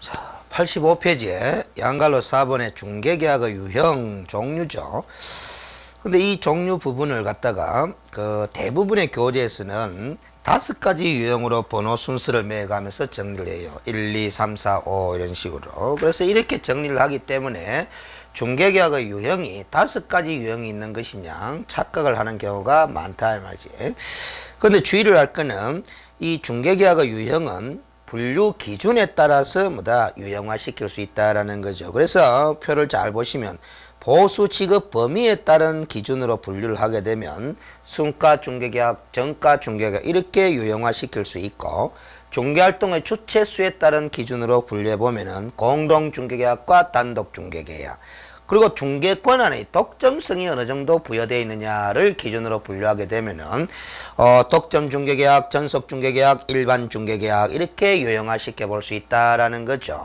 자, 85페이지에 양갈로 4번의 중개계약의 유형 종류죠. 근데 이 종류 부분을 갖다가 그 대부분의 교재에서는 5가지 유형으로 번호 순서를 매가면서 정리를 해요. 1, 2, 3, 4, 5 이런 식으로. 그래서 이렇게 정리를 하기 때문에 중개계약의 유형이 5가지 유형이 있는 것이냐 착각을 하는 경우가 많다 이 말이지. 근데 주의를 할 거는 이 중개계약의 유형은 분류 기준에 따라서 뭐다 유형화시킬 수 있다라는 거죠. 그래서 표를 잘 보시면 보수 지급 범위에 따른 기준으로 분류를 하게 되면 순가 중개계약, 정가 중개계약 이렇게 유형화시킬 수 있고, 중개활동의 주체수에 따른 기준으로 분류해 보면은 공동 중개계약과 단독 중개계약, 그리고 중개 권한의 독점성이 어느 정도 부여되어 있느냐를 기준으로 분류하게 되면은 독점 중개계약, 전속 중개계약, 일반 중개계약 이렇게 유형화시켜 볼 수 있다라는 거죠.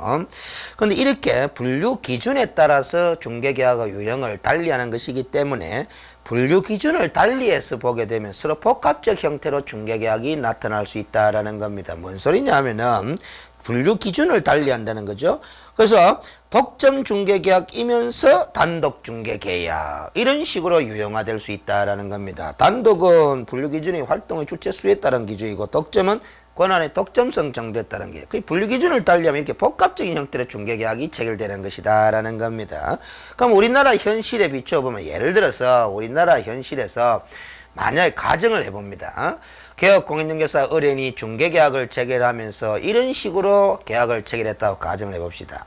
그런데 이렇게 분류 기준에 따라서 중개계약의 유형을 달리하는 것이기 때문에 분류 기준을 달리해서 보게 되면 서로 복합적 형태로 중개계약이 나타날 수 있다라는 겁니다. 뭔 소리냐면은 분류 기준을 달리한다는 거죠. 그래서 독점 중개계약이면서 단독 중개계약 이런 식으로 유형화될 수 있다라는 겁니다. 단독은 분류 기준이 활동의 주체수에 따른 기준이고, 독점은 권한의 독점성 정도에 따른 게, 그 분류 기준을 달리하면 이렇게 복합적인 형태의 중개계약이 체결되는 것이다라는 겁니다. 그럼 우리나라 현실에 비춰보면, 예를 들어서 우리나라 현실에서 만약에 가정을 해봅니다. 개업공인중개사 의뢰인이 중개계약을 체결하면서 이런 식으로 계약을 체결했다고 가정을 해봅시다.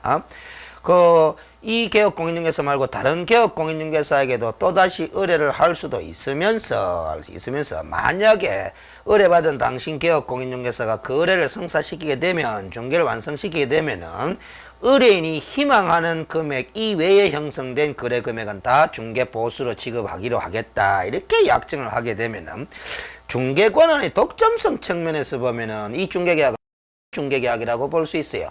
이 개업공인중개사 말고 다른 개업공인중개사에게도 또다시 의뢰를 할 수도 있으면서 만약에 의뢰받은 당신 개업공인중개사가 그 의뢰를 성사시키게 되면, 중개를 완성시키게 되면은 의뢰인이 희망하는 금액 이외에 형성된 거래 금액은 다 중개 보수로 지급하기로 하겠다 이렇게 약정을 하게 되면은 중개 권한의 독점성 측면에서 보면은 이 중개계약이라고 볼 수 있어요.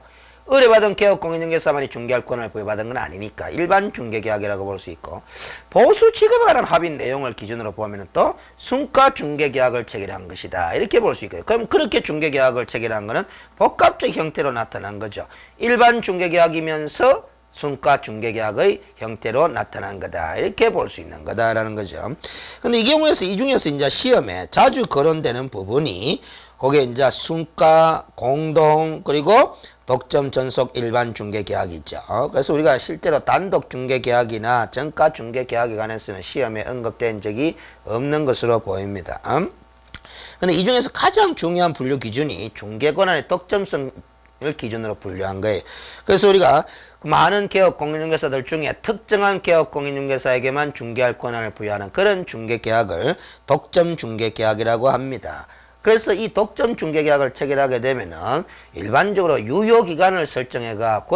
의뢰받은 개업공인중개사만이 중개할 권한을 부여받은 건 아니니까 일반 중개계약이라고 볼 수 있고, 보수 지급에 관한 합의 내용을 기준으로 보면 또 순가 중개계약을 체결한 것이다 이렇게 볼 수 있고요. 그럼 그렇게 중개계약을 체결한 것은 복합적 형태로 나타난 거죠. 일반 중개계약이면서 순가 중개계약의 형태로 나타난 거다 이렇게 볼 수 있는 거다라는 거죠. 근데 이 경우에서 이 중에서 이제 시험에 자주 거론되는 부분이 거기에 이제 순가, 공동, 그리고 독점, 전속, 일반 중개계약이죠. 그래서 우리가 실제로 단독 중개계약이나 정가 중개계약에 관해서는 시험에 언급된 적이 없는 것으로 보입니다. 근데 이 중에서 가장 중요한 분류 기준이 중개권한의 독점성을 기준으로 분류한 거예요. 그래서 우리가 많은 개업공인중개사들 중에 특정한 개업공인중개사에게만 중개할 권한을 부여하는 그런 중개계약을 독점 중개계약이라고 합니다. 그래서 이 독점 중개계약을 체결하게 되면은 일반적으로 유효기간을 설정해가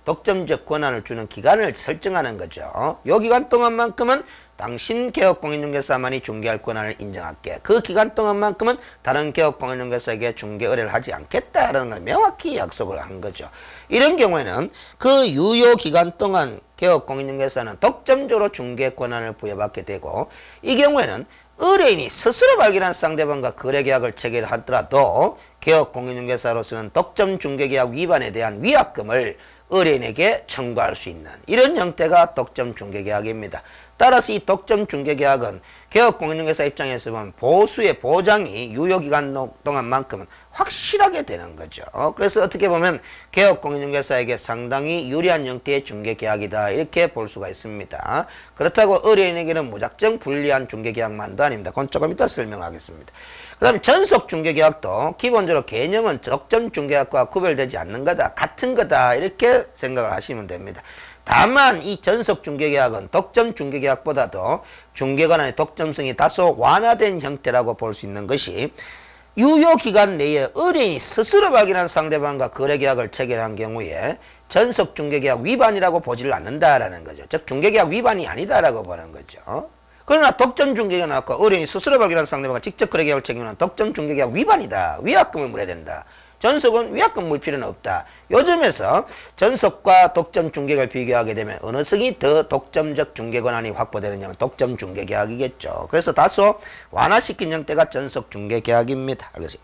독점적 권한을 주는 기간을 설정하는 거죠. 요 기간 동안만큼은 당신 개업공인중개사만이 중개할 권한을 인정할게. 그 기간 동안만큼은 다른 개업공인중개사에게 중개 의뢰를 하지 않겠다라는 걸 명확히 약속을 한 거죠. 이런 경우에는 그 유효기간 동안 개업공인중개사는 독점적으로 중개 권한을 부여받게 되고, 이 경우에는 의뢰인이 스스로 발견한 상대방과 거래계약을 체결하더라도 개업공인중개사로서는 독점 중개계약 위반에 대한 위약금을 의뢰인에게 청구할 수 있는 이런 형태가 독점 중개계약입니다. 따라서 이 독점 중개계약은 개업공인중개사 입장에서 보면 보수의 보장이 유효기간 동안만큼은 확실하게 되는 거죠. 그래서 어떻게 보면 개업공인중개사에게 상당히 유리한 형태의 중개계약이다 이렇게 볼 수가 있습니다. 그렇다고 의뢰인에게는 무작정 불리한 중개계약만도 아닙니다. 그건 조금 이따 설명하겠습니다. 그 다음 전속 중개계약도 기본적으로 개념은 독점 중개계약과 구별되지 않는 거다, 같은 거다 이렇게 생각을 하시면 됩니다. 다만 이 전속 중개계약은 독점 중개계약보다도 중개권한의 독점성이 다소 완화된 형태라고 볼 수 있는 것이, 유효기간 내에 의뢰인이 스스로 발견한 상대방과 거래계약을 체결한 경우에 전속 중개계약 위반이라고 보지를 않는다라는 거죠. 즉 중개계약 위반이 아니다라고 보는 거죠. 그러나 독점 중개계약 나왔고 의뢰인이 스스로 발견한 상대방과 직접 거래계약을 체결하는 독점 중개계약 위반이다. 위약금을 물어야 된다. 전속은 위약금 물 필요는 없다. 요즘에서 전속과 독점 중개계약을 비교하게 되면 어느 성이 더 독점적 중개 권한이 확보되느냐면 독점 중개계약이겠죠. 그래서 다소 완화시킨 형태가 전속 중개계약입니다. 그래서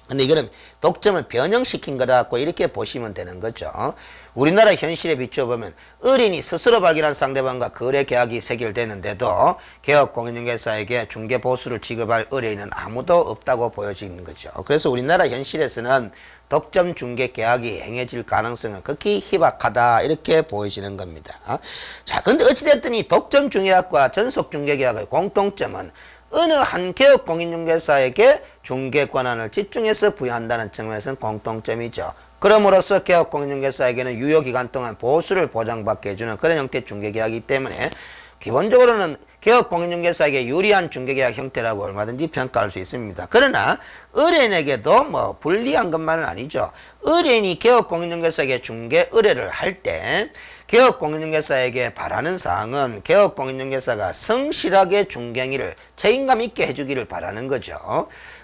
근데 이거는 독점을 변형시킨 거라 갖고 이렇게 보시면 되는 거죠. 우리나라 현실에 비춰보면 의뢰인이 스스로 발견한 상대방과 거래 계약이 체결되는데도 개업공인중개사에게 중개보수를 지급할 의뢰인은 아무도 없다고 보여지는 거죠. 그래서 우리나라 현실에서는 독점 중개 계약이 행해질 가능성은 극히 희박하다 이렇게 보여지는 겁니다. 자, 근데 어찌됐든 이 독점 중개계약과 전속 중개계약의 공통점은 어느 한 개업공인중개사에게 중개 권한을 집중해서 부여한다는 측면에서는 공통점이죠. 그럼으로써 개업공인중개사에게는 유효기간 동안 보수를 보장받게 해주는 그런 형태의 중개계약이기 때문에 기본적으로는 개업공인중개사에게 유리한 중개계약 형태라고 얼마든지 평가할 수 있습니다. 그러나 의뢰인에게도 뭐 불리한 것만은 아니죠. 의뢰인이 개업공인중개사에게 중개 의뢰를 할 때 개업공인중개사에게 바라는 사항은 개업공인중개사가 성실하게 중개행위를 책임감 있게 해주기를 바라는 거죠.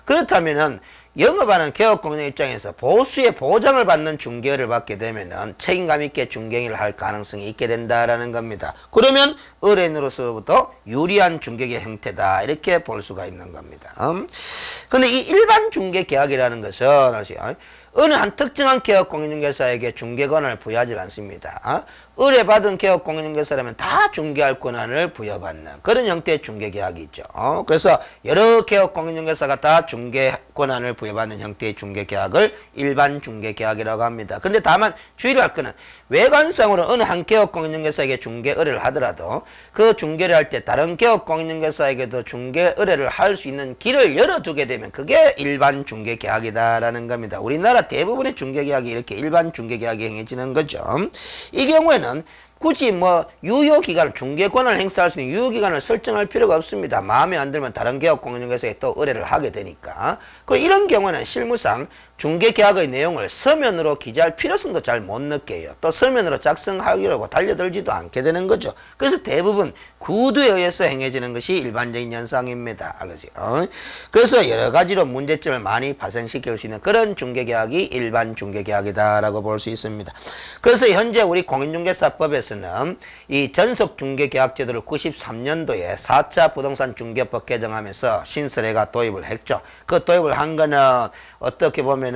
그렇다면은 영업하는 개업공인 입장에서 보수의 보장을 받는 중개를 받게 되면은 책임감 있게 중개행위를 할 가능성이 있게 된다라는 겁니다. 그러면 의뢰인으로서부터 유리한 중개계 형태다 이렇게 볼 수가 있는 겁니다. 근데 이 일반 중개 계약이라는 것은 어느 한 특정한 개업공인중개사에게 중개권을 부여하지 않습니다. 의뢰받은 개업공인중개사라면 다 중개할 권한을 부여받는 그런 형태의 중개계약이 있죠. 그래서 여러 개업공인중개사가 다 중개 권한을 부여받는 형태의 중개계약을 일반 중개계약이라고 합니다. 그런데 다만 주의를 할 것은 외관상으로 어느 한 개업공인중개사에게 중개 의뢰를 하더라도 그 중개를 할 때 다른 개업공인중개사에게도 중개 의뢰를 할 수 있는 길을 열어두게 되면 그게 일반 중개계약이다라는 겁니다. 우리나라 대부분의 중개계약이 이렇게 일반 중개계약이 행해지는 거죠. 이 경우에는 굳이 뭐 유효기간을 중개권을 행사할 수 있는 유효기간을 설정할 필요가 없습니다. 마음에 안 들면 다른 개업공인중개사에 또 의뢰를 하게 되니까. 그리고 이런 경우는 실무상 중개계약의 내용을 서면으로 기재할 필요성도 잘 못 느껴요. 또 서면으로 작성하려고 달려들지도 않게 되는 거죠. 그래서 대부분 구두에 의해서 행해지는 것이 일반적인 현상입니다. 알겠죠? 그래서 여러 가지로 문제점을 많이 발생시킬 수 있는 그런 중개계약이 일반 중개계약이다라고 볼 수 있습니다. 그래서 현재 우리 공인중개사법에서는 이 전속중개계약제도를 93년도에 4차 부동산 중개법 개정하면서 신설회가 도입을 했죠. 그 도입을 한 거는 어떻게 보면은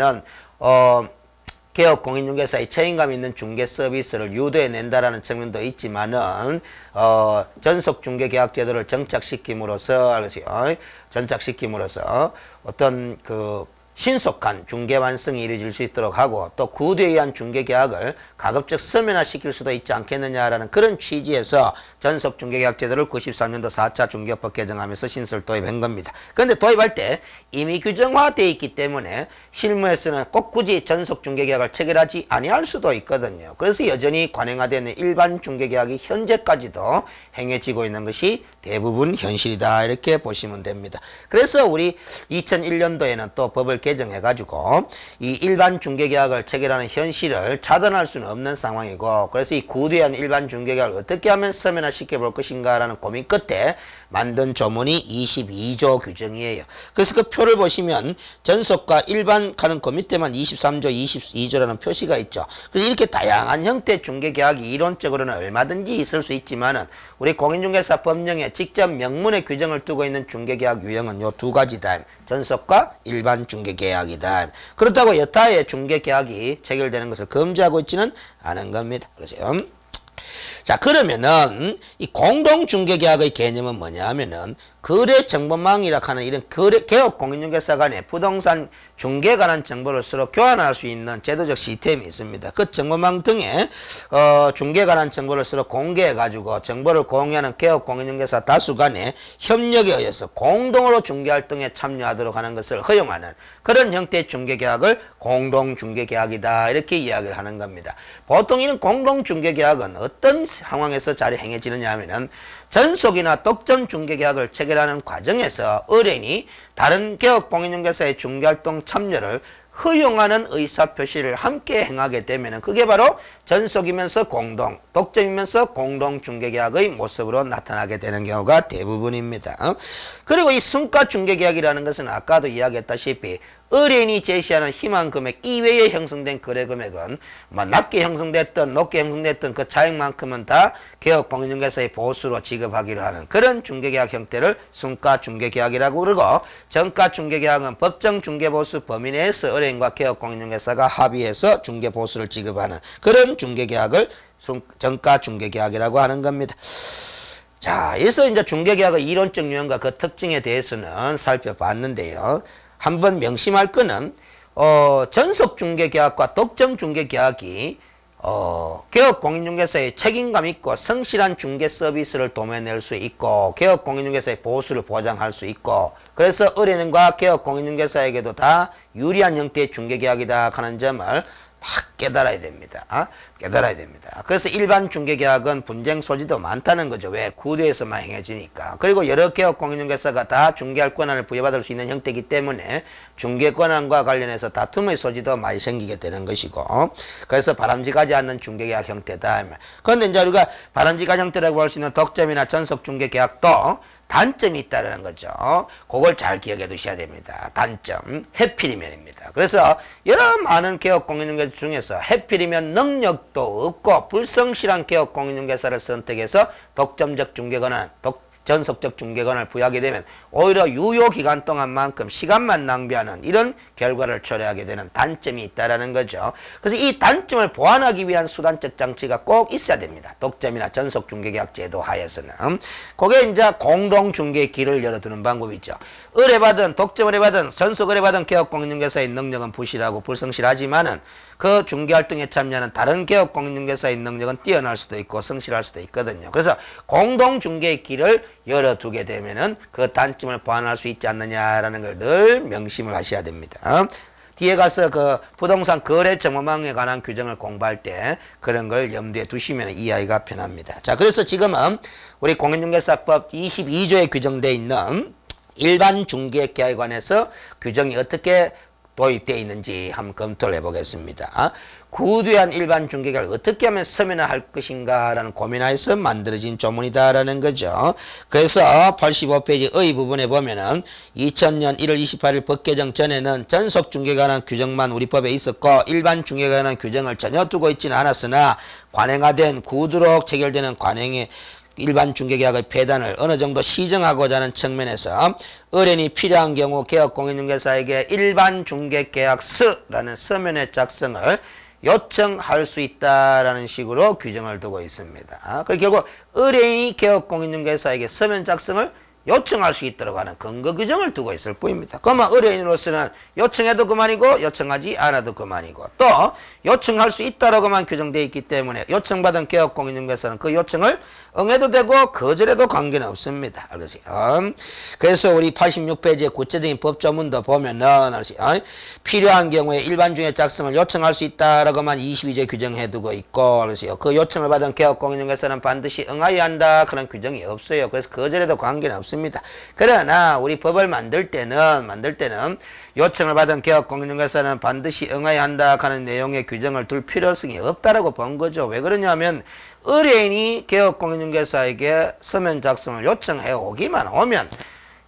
개업공인중개사의 책임감 있는 중개 서비스를 유도해 낸다라는 측면도 있지만은 전속중개계약제도를 정착시킴으로써 어떤 그 신속한 중개 완성이 이루어질 수 있도록 하고 또 구두에 의한 중개계약을 가급적 서면화시킬 수도 있지 않겠느냐라는 그런 취지에서 전속중개계약제도를 93년도 4차 중개법 개정하면서 신설 도입한 겁니다. 그런데 도입할 때 이미 규정화되어 있기 때문에 실무에서는 꼭 굳이 전속중개계약을 체결하지 아니할 수도 있거든요. 그래서 여전히 관행화되는 일반 중개계약이 현재까지도 행해지고 있는 것이 대부분 현실이다 이렇게 보시면 됩니다. 그래서 우리 2001년도에는 또 법을 개정해가지고 이 일반 중개계약을 체결하는 현실을 차단할 수는 없는 상황이고 그래서 이 구두한 일반 중개계약을 어떻게 하면 서면화 시켜볼 것인가 라는 고민 끝에 만든 조문이 22조 규정이에요. 그래서 그 표를 보시면 전속과 일반 하는 그 밑에만 23조, 22조라는 표시가 있죠. 그래서 이렇게 다양한 형태의 중개계약이 이론적으로는 얼마든지 있을 수 있지만은 우리 공인중개사 법령에 직접 명문의 규정을 두고 있는 중개계약 유형은 요 두 가지다. 전속과 일반 중개계약이다. 그렇다고 여타의 중개계약이 체결되는 것을 금지하고 있지는 않은 겁니다. 그렇죠? 자, 그러면은 이 공동중개계약의 개념은 뭐냐 하면은 거래정보망이라 하는 이런 개업공인중개사 간의 부동산 중개에 관한 정보를 서로 교환할 수 있는 제도적 시스템이 있습니다. 그 정보망 등에 중개에 관한 정보를 서로 공개해가지고 정보를 공유하는 개업공인중개사 다수 간의 협력에 의해서 공동으로 중개활동에 참여하도록 하는 것을 허용하는 그런 형태의 중개계약을 공동중개계약이다 이렇게 이야기를 하는 겁니다. 보통 이런 공동중개계약은 어떤 상황에서 잘 행해지느냐 하면은 전속이나 독점 중개계약을 체결하는 과정에서 의뢰인이 다른 개업공인중개사의 중개활동 참여를 허용하는 의사표시를 함께 행하게 되면 그게 바로 전속이면서 공동, 독점이면서 공동중개계약의 모습으로 나타나게 되는 경우가 대부분입니다. 그리고 이 순가중개계약이라는 것은 아까도 이야기했다시피 의뢰인이 제시하는 희망 금액 이외에 형성된 거래 금액은 뭐 낮게 형성됐든 높게 형성됐든 그 차액만큼은 다 개업공인중개사의 보수로 지급하기로 하는 그런 중개계약 형태를 순가중개계약이라고 그러고 정가 중개계약은 법정 중개보수 범위 내에서 의뢰인과 개업공인중개사가 합의해서 중개보수를 지급하는 그런 중개계약을 정가 중개계약이라고 하는 겁니다. 자, 그래서 이제 중개계약의 이론적 유형과 그 특징에 대해서는 살펴봤는데요. 한번 명심할 거는 전속 중개계약과 독점 중개계약이 개업공인중개사의 책임감 있고 성실한 중개 서비스를 도모해낼 수 있고 개업공인중개사의 보수를 보장할 수 있고 그래서 의뢰인과 개업공인중개사에게도 다 유리한 형태의 중개계약이다 하는 점을 막 깨달아야 됩니다. 깨달아야 됩니다. 그래서 일반 중개계약은 분쟁 소지도 많다는 거죠. 왜? 구도에서만 행해지니까. 그리고 여러 개업공인중개사가 다 중개할 권한을 부여받을 수 있는 형태이기 때문에 중개 권한과 관련해서 다툼의 소지도 많이 생기게 되는 것이고 그래서 바람직하지 않는 중개계약 형태다. 그런데 이제 우리가 바람직한 형태라고 할 수 있는 독점이나 전속 중개계약도 단점이 있다는 거죠. 그걸 잘 기억해 두셔야 됩니다. 단점, 해필이면입니다. 그래서 여러 많은 개업공인중개사 중에서 해필이면 능력도 없고 불성실한 개업공인중개사를 선택해서 독점적 중개권은 전속적 중개권을 부여하게 되면 오히려 유효기간 동안만큼 시간만 낭비하는 이런 결과를 초래하게 되는 단점이 있다는 거죠. 그래서 이 단점을 보완하기 위한 수단적 장치가 꼭 있어야 됩니다. 독점이나 전속 중개계약 제도 하에서는. 그게 이제 공동중개의 길을 열어두는 방법이죠. 의뢰받은 독점 의뢰받은 전속 의뢰받은 개업공인중개사의 능력은 부실하고 불성실하지만은 그 중개활동에 참여하는 다른 개업공인중개사의 능력은 뛰어날 수도 있고 성실할 수도 있거든요. 그래서 공동중개의 길을 열어두게 되면은 그 단점을 보완할 수 있지 않느냐라는 걸 늘 명심을 하셔야 됩니다. 뒤에 가서 그 부동산 거래 정보망에 관한 규정을 공부할 때 그런 걸 염두에 두시면 이해하기가 편합니다. 자, 그래서 지금은 우리 공인중개사법 22조에 규정되어 있는 일반 중개계약에 관해서 규정이 어떻게 도입되어 있는지 한번 검토를 해보겠습니다. 구두한 일반 중개계약을 어떻게 하면 서면화할 것인가 라는 고민하에서 만들어진 조문이다라는 거죠. 그래서 85페이지 의 부분에 보면은 2000년 1월 28일 법 개정 전에는 전속 중개에 관한 규정만 우리 법에 있었고 일반 중개에 관한 규정을 전혀 두고 있지는 않았으나 관행화된 구두로 체결되는 관행의 일반 중개계약의 폐단을 어느 정도 시정하고자 하는 측면에서 의뢰인이 필요한 경우 개업공인중개사에게 일반 중개계약서라는 서면의 작성을 요청할 수 있다라는 식으로 규정을 두고 있습니다. 그리고 결국 의뢰인이 개업공인중개사에게 서면 작성을 요청할 수 있도록 하는 근거 규정을 두고 있을 뿐입니다. 그러면 의뢰인으로서는 요청해도 그만이고 요청하지 않아도 그만이고 또 요청할 수 있다라고만 규정되어 있기 때문에 요청받은 개업공인중개사는 그 요청을 응해도 되고 거절해도 관계는 없습니다. 알겠어요? 그래서 우리 86페이지의 구체적인 법조문도 보면은 필요한 경우에 일반 중개 작성을 요청할 수 있다라고만 22조에 규정해두고 있고 그래서요. 그 요청을 받은 개업공인중개사는 반드시 응하여야 한다 그런 규정이 없어요. 그래서 거절해도 관계는 없습니다. 그러나 우리 법을 만들 때는 요청을 받은 개업공인중개사는 반드시 응해야 한다 하는 내용의 규정을 둘 필요성이 없다라고 본 거죠. 왜 그러냐면 의뢰인이 개업공인중개사에게 서면 작성을 요청해 오기만 오면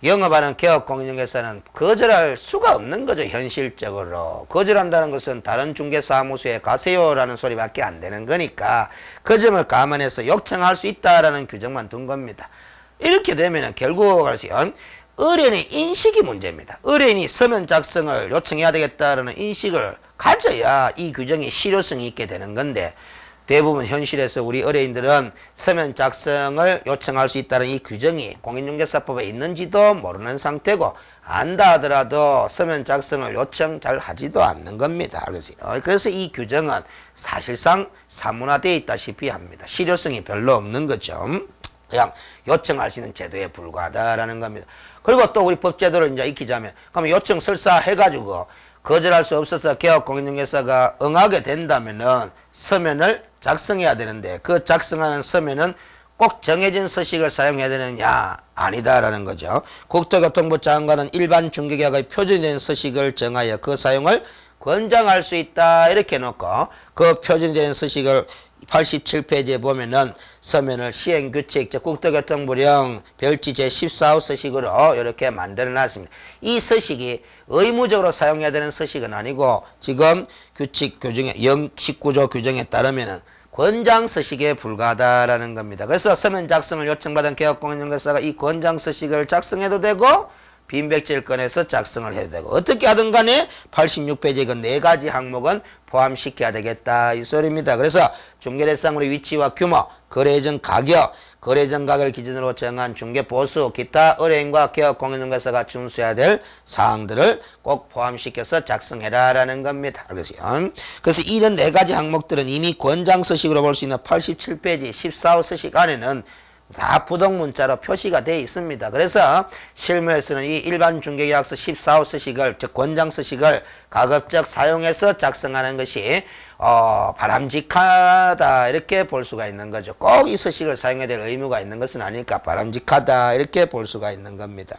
영업하는 개업공인중개사는 거절할 수가 없는 거죠. 현실적으로. 거절한다는 것은 다른 중개사무소에 가세요라는 소리밖에 안 되는 거니까 그 점을 감안해서 요청할 수 있다라는 규정만 둔 겁니다. 이렇게 되면 결국 의뢰인의 인식이 문제입니다. 의뢰인이 서면 작성을 요청해야 되겠다라는 인식을 가져야 이 규정이 실효성이 있게 되는 건데 대부분 현실에서 우리 의뢰인들은 서면 작성을 요청할 수 있다는 이 규정이 공인중개사법에 있는지도 모르는 상태고 안다 하더라도 서면 작성을 요청 잘 하지도 않는 겁니다. 그래서 이 규정은 사실상 사문화되어 있다시피 합니다. 실효성이 별로 없는 거죠. 그냥 요청할 수 있는 제도에 불과하다라는 겁니다. 그리고 또 우리 법제도를 이제 익히자면 그러면 요청 설사 해가지고 거절할 수 없어서 개업공인중개사가 응하게 된다면은 서면을 작성해야 되는데 그 작성하는 서면은 꼭 정해진 서식을 사용해야 되느냐? 아니다라는 거죠. 국토교통부 장관은 일반 중개계약의 표준이 된 서식을 정하여 그 사용을 권장할 수 있다 이렇게 놓고 그 표준이 되는 서식을 87페이지에 보면은 서면을 시행규칙, 즉 국토교통부령 별지 제14호 서식으로 이렇게 만들어 놨습니다. 이 서식이 의무적으로 사용해야 되는 서식은 아니고 지금 규칙 규정에 19조 규정에 따르면은 권장 서식에 불과하다라는 겁니다. 그래서 서면 작성을 요청받은 개업공인중개사가 이 권장 서식을 작성해도 되고 빈백지를 꺼내서 작성을 해야 되고 어떻게 하든 간에 86페이지 그 네 가지 항목은 포함시켜야 되겠다 이 소리입니다. 그래서 중개대상물의 위치와 규모, 거래전 가격, 거래전 가격을 기준으로 정한 중개보수, 기타 의뢰인과 개업공인중개사가 준수해야 될 사항들을 꼭 포함시켜서 작성해라 라는 겁니다. 그래서 이런 네 가지 항목들은 이미 권장서식으로 볼 수 있는 87페이지 14호 서식 안에는 다 부동문자로 표시가 되어 있습니다. 그래서 실무에서는 이 일반 중개계약서 14호 서식을 즉 권장 서식을 가급적 사용해서 작성하는 것이 바람직하다 이렇게 볼 수가 있는 거죠. 꼭 이 서식을 사용해야 될 의무가 있는 것은 아니니까 바람직하다 이렇게 볼 수가 있는 겁니다.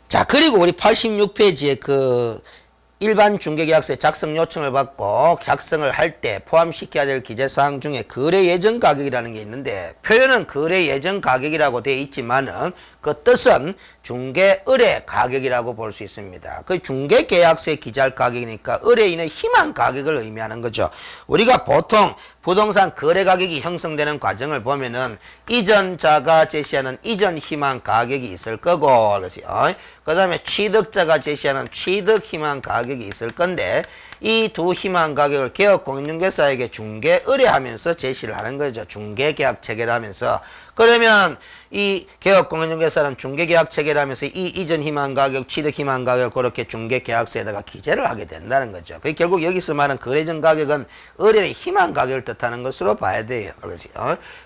자, 그리고 우리 86페이지에 그 일반 중개계약서의 작성 요청을 받고 작성을 할 때 포함시켜야 될 기재사항 중에 거래 예정 가격이라는 게 있는데 표현은 거래 예정 가격이라고 되어 있지만은 그 뜻은 중개 의뢰 가격이라고 볼 수 있습니다. 그 중개계약서에 기재할 가격이니까 의뢰인의 희망 가격을 의미하는 거죠. 우리가 보통 부동산 거래 가격이 형성되는 과정을 보면은 이전자가 제시하는 이전 희망 가격이 있을 거고 그 다음에 취득자가 제시하는 취득 희망 가격이 있을 건데 이 두 희망 가격을 개업공인중개사에게 중개 의뢰하면서 제시를 하는 거죠. 중개계약 체계를 하면서. 그러면 이 개업공인중개사는 중개계약 체계를 하면서 이 이전 희망 가격, 취득 희망 가격을 그렇게 중개계약서에다가 기재를 하게 된다는 거죠. 그 결국 여기서 말하는 거래전 가격은 의뢰의 희망 가격을 뜻하는 것으로 봐야 돼요.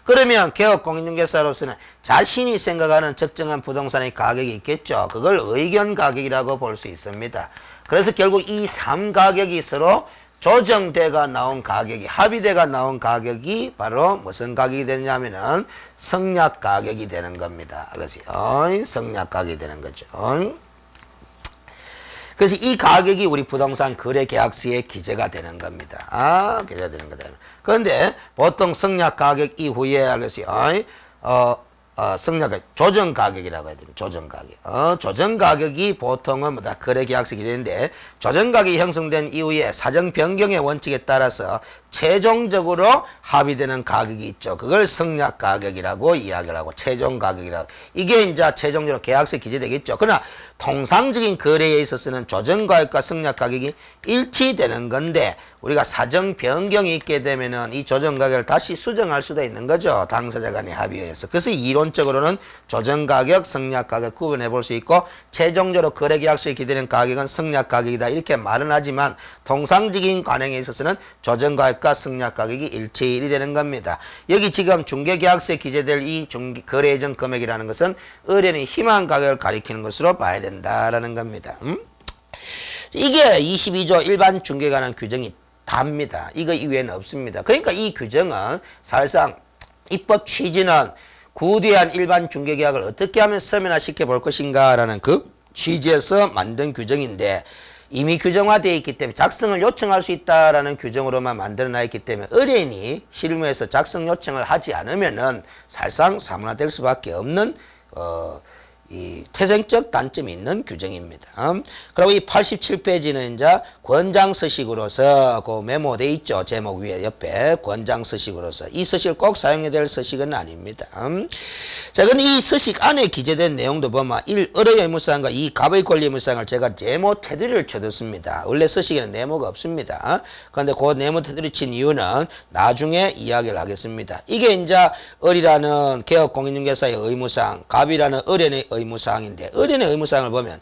그러면 개업공인중개사로서는 자신이 생각하는 적정한 부동산의 가격이 있겠죠. 그걸 의견 가격이라고 볼 수 있습니다. 그래서 결국 이 3가격이 서로 조정대가 나온 가격이 합의대가 나온 가격이 바로 무슨 가격이 되냐면은 성약 가격이 되는 겁니다. 그래서 성약 가격이 되는 거죠. 그래서 이 가격이 우리 부동산 거래 계약서에 기재가 되는 겁니다. 기재가 되는 거다. 그런데 보통 성약 가격 이후에 그래서 성약 조정 가격이라고 해야 됩니다. 조정 가격. 조정 가격이 보통은 뭐다 거래 계약서 기재인데 조정 가격이 형성된 이후에 사정 변경의 원칙에 따라서 최종적으로 합의되는 가격이 있죠. 그걸 성약 가격이라고 이야기를 하고 최종 가격이라고. 이게 이제 최종적으로 계약서에 기재되겠죠. 그러나 통상적인 거래에 있어서는 조정 가격과 성약 가격이 일치되는 건데 우리가 사정 변경이 있게 되면은 이 조정 가격을 다시 수정할 수도 있는 거죠. 당사자 간의 합의에 의해서. 그래서 이론적으로는 조정 가격, 성약 가격 구분해 볼 수 있고 최종적으로 거래 계약서에 기재되는 가격은 성약 가격이다. 이렇게 말은 하지만 통상적인 관행에 있어서는 조정 가격과 성약 가격이 일치일이 되는 겁니다. 여기 지금 중개계약서에 기재될 이 거래 예정 금액이라는 것은 의뢰인의 희망 가격을 가리키는 것으로 봐야 된다라는 겁니다. 이게 22조 일반 중개에 관한 규정이 답니다. 이거 이외에는 없습니다. 그러니까 이 규정은 사실상 입법 취지는 구대한 일반 중개계약을 어떻게 하면 서면화시켜 볼 것인가라는 그 취지에서 만든 규정인데 이미 규정화되어 있기 때문에 작성을 요청할 수 있다라는 규정으로만 만들어놔 있기 때문에 의뢰인이 실무에서 작성 요청을 하지 않으면은 사실상 사문화될 수밖에 없는 이 태생적 단점이 있는 규정입니다. 그리고 이 87페이지는 이제 권장서식으로서 그 메모되어 있죠. 제목 위에 옆에 권장서식으로서 이 서식을 꼭 사용해야 될 서식은 아닙니다. 자, 근데 이 서식 안에 기재된 내용도 보면 1. 의뢰 의무사항과 2. 갑의 권리 의무사항을 제가 네모 테두리를 쳐뒀습니다. 원래 서식에는 네모가 없습니다. 그런데 그 네모 테두리 친 이유는 나중에 이야기를 하겠습니다. 이게 이제 을이라는 개업공인중개사의 의무사항, 갑이라는 의뢰인의 의무사항인데 의뢰인의 의무사항을 보면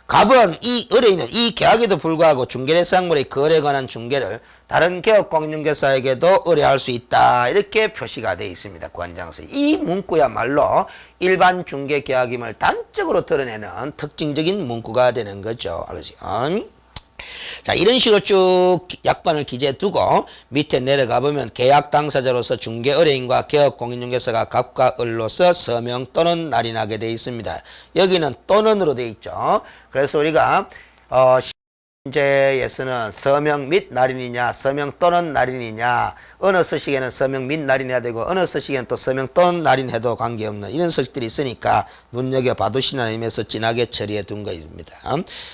갑은 이 의뢰인은 이 계약에도 불구하고 중개대상물의 거래에 관한 중개를 다른 개업공인중개사에게도 의뢰할 수 있다. 이렇게 표시가 되어 있습니다. 권장서. 이 문구야말로 일반 중개계약임을 단적으로 드러내는 특징적인 문구가 되는 거죠. 알겠죠? 자, 이런 식으로 쭉 약관을 기재해 두고 밑에 내려가 보면 계약 당사자로서 중개 의뢰인과 개업공인중개사가 갑과 을로서 서명 또는 날인하게 되어 있습니다. 여기는 또는으로 되어 있죠. 그래서 우리가 현재에서는 서명 및 날인이냐 서명 또는 날인이냐 어느 서식에는 서명 및 날인해야 되고 어느 서식에는 또 서명 또는 날인해도 관계없는 이런 서식들이 있으니까 눈여겨봐두시라는 의미에서 진하게 처리해 둔 것입니다.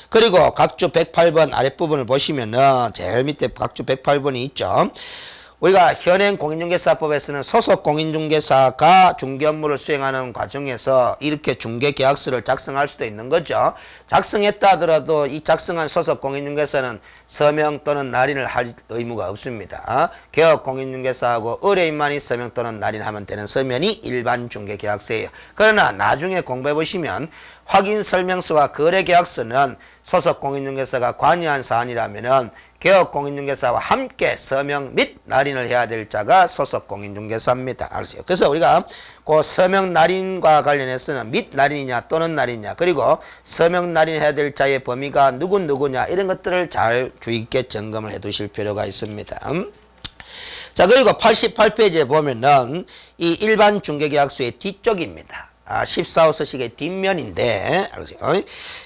그리고 각주 108번 아랫부분을 보시면은 제일 밑에 각주 108번이 있죠. 우리가 현행 공인중개사법에서는 소속 공인중개사가 중개 업무를 수행하는 과정에서 이렇게 중개계약서를 작성할 수도 있는 거죠. 작성했다 하더라도 이 작성한 소속 공인중개사는 서명 또는 날인을 할 의무가 없습니다. 개업 공인중개사하고 의뢰인만이 서명 또는 날인하면 되는 서면이 일반 중개계약서예요. 그러나 나중에 공부해 보시면 확인설명서와 거래계약서는 소속 공인중개사가 관여한 사안이라면은 개업 공인중개사와 함께 서명 및 날인을 해야 될 자가 소속 공인중개사입니다. 알았어요. 그래서 우리가 그 서명 날인과 관련해서는 및 날인이냐 또는 날인이냐 그리고 서명 날인해야 될 자의 범위가 누구냐 이런 것들을 잘 주의 깊게 점검을 해 두실 필요가 있습니다. 자, 그리고 88페이지에 보면은 이 일반 중개계약서의 뒤쪽입니다. 14호 서식의 뒷면인데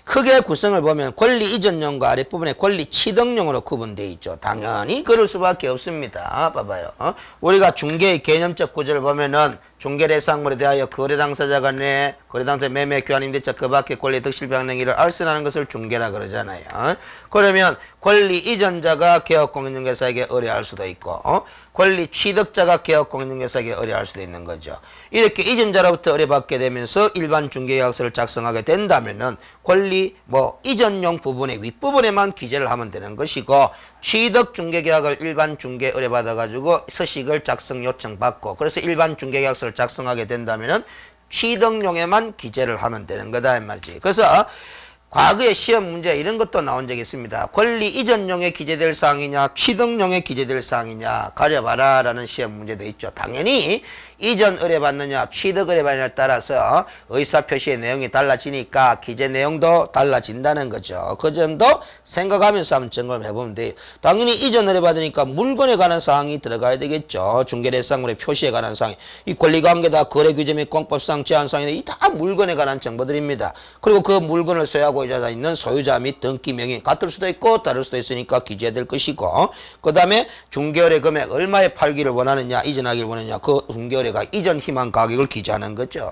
크게 구성을 보면 권리 이전용과 아랫부분에 권리 취득용으로 구분되어 있죠. 당연히 그럴 수밖에 없습니다. 봐봐요. 우리가 중개의 개념적 구조를 보면은 중개대상물에 대하여 거래당사자 간의 거래당사자 매매 교환임대차 그 밖의 권리 득실병 행위를 알선하는 것을 중개라 그러잖아요. 그러면 권리 이전자가 개업 공인중개사에게 의뢰할 수도 있고 권리 취득자가 개업 공인중개사에게 의뢰할 수도 있는 거죠. 이렇게 이전자로부터 의뢰받게 되면서 일반 중개계약서를 작성하게 된다면은 권리 이전용 부분의 윗부분에만 기재를 하면 되는 것이고 취득 중개계약을 일반 중개 의뢰받아 가지고 서식을 작성 요청 받고 그래서 일반 중개계약서를 작성하게 된다면은 취득용에만 기재를 하면 되는 거다 이 말이지. 그래서 과거의 시험 문제 이런 것도 나온 적이 있습니다. 권리 이전용에 기재될 사항이냐 취득용에 기재될 사항이냐 가려봐라 라는 시험 문제도 있죠. 당연히 이전 의뢰받느냐 취득 의뢰받느냐에 따라서 의사표시의 내용이 달라지니까 기재 내용도 달라진다는 거죠. 그 점도 생각하면서 한번 점검을 해보면 돼요. 당연히 이전 의뢰받으니까 물건에 관한 사항이 들어가야 되겠죠. 중개대상물의 표시에 관한 사항, 이 권리관계다 거래규제 및 공법상 제한사항인데 이 다 물건에 관한 정보들입니다. 그리고 그 물건을 소유하고 있는 소유자 및 등기 명의 같을 수도 있고 다를 수도 있으니까 기재될 것이고 그 다음에 중개의뢰 금액 얼마에 팔기를 원하느냐 이전하기를 원하느냐 그 중개의뢰가 이전 희망 가격을 기재하는 거죠.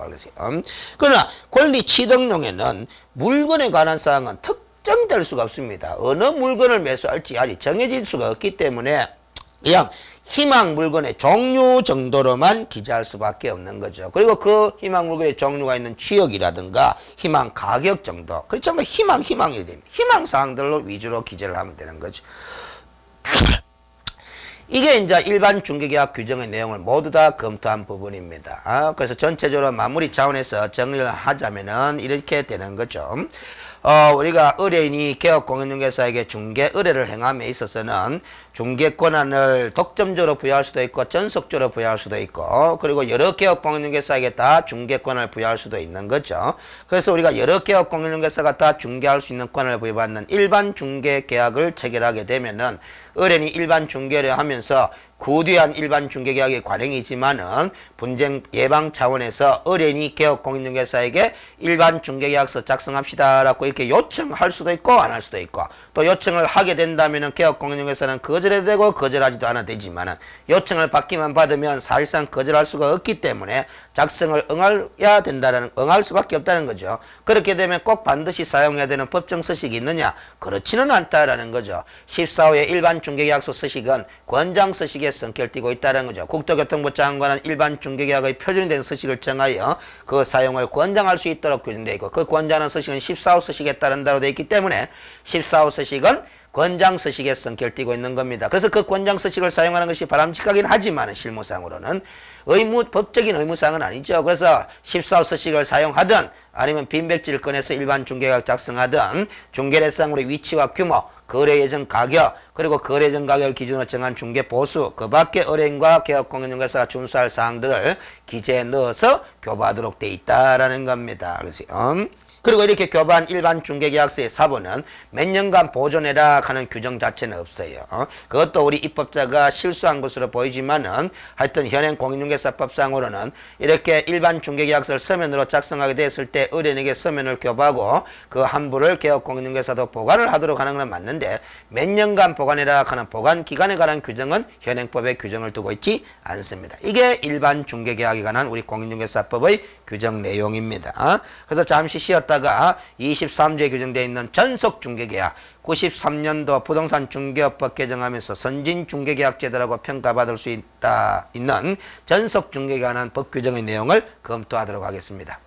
그러나 권리 취득용에는 물건에 관한 사항은 특정될 수가 없습니다. 어느 물건을 매수할지 아직 정해질 수가 없기 때문에 그냥 희망 물건의 종류 정도로만 기재할 수밖에 없는 거죠. 그리고 그 희망 물건의 종류가 있는 지역이라든가 희망 가격 정도 그렇죠. 희망이 됩니다. 희망 사항들로 위주로 기재를 하면 되는 거죠. 이게 이제 일반 중개계약 규정의 내용을 모두 다 검토한 부분입니다. 그래서 전체적으로 마무리 차원에서 정리를 하자면은 이렇게 되는 거죠. 우리가 의뢰인이 개업 공인중개사에게 중개 의뢰를 행함에 있어서는 중개 권한을 독점적으로 부여할 수도 있고 전속적으로 부여할 수도 있고 그리고 여러 개업 공인중개사에게 다 중개 권한을 부여할 수도 있는 거죠. 그래서 우리가 여러 개업 공인중개사가 다 중개할 수 있는 권한을 부여받는 일반 중개 계약을 체결하게 되면은 의뢰인이 일반 중개를 하면서 구두한 일반 중개계약의 관행이지만은 분쟁 예방 차원에서 의뢰인이 개업 공인중개사에게 일반 중개계약서 작성합시다라고 이렇게 요청할 수도 있고 안 할 수도 있고 또 요청을 하게 된다면은 개업 공인중개사는 거절해도 되고 거절하지도 않아도 되지만은 요청을 받기만 받으면 사실상 거절할 수가 없기 때문에 작성을 응할 수밖에 없다는 거죠. 그렇게 되면 꼭 반드시 사용해야 되는 법정 서식이 있느냐? 그렇지는 않다라는 거죠. 14호의 일반 중개계약서 서식은 권장 서식에 성격을 띠고 있다는 거죠. 국토교통부 장관은 일반 중개계약의 표준이 된 서식을 정하여 그 사용을 권장할 수 있도록 규정되어 있고 그 권장하는 서식은 14호 서식에 따른다로 되어 있기 때문에 14호 서식은 권장 서식에 성격을 띠고 있는 겁니다. 그래서 그 권장 서식을 사용하는 것이 바람직하긴 하지만 실무상으로는 법적인 의무사항은 아니죠. 그래서 14호 서식을 사용하든 아니면 빈백지를 꺼내서 일반 중개계약 작성하든 중개대상물의 위치와 규모 거래 예정 가격 그리고 거래 예정 가격을 기준으로 정한 중개 보수 그 밖에 의뢰인과 개업 공인중개사가 준수할 사항들을 기재에 넣어서 교부하도록 돼 있다라는 겁니다. 그리고 이렇게 교부한 일반 중개계약서의 사본은 몇 년간 보존해라 하는 규정 자체는 없어요. 그것도 우리 입법자가 실수한 것으로 보이지만은 하여튼 현행 공인중개사법상으로는 이렇게 일반 중개계약서를 서면으로 작성하게 됐을 때 의뢰인에게 서면을 교부하고 그 한부를 개업 공인중개사도 보관을 하도록 하는 건 맞는데 몇 년간 보관해라 하는 보관 기간에 관한 규정은 현행법에 규정을 두고 있지 않습니다. 이게 일반 중개계약에 관한 우리 공인중개사법의 규정 내용입니다. 그래서 잠시 쉬었다가 23조에 규정되어 있는 전속 중개계약 93년도 부동산 중개업법 개정하면서 선진 중개계약 제도라고 평가받을 수 있는 전속 중개에 관한 법 규정의 내용을 검토하도록 하겠습니다.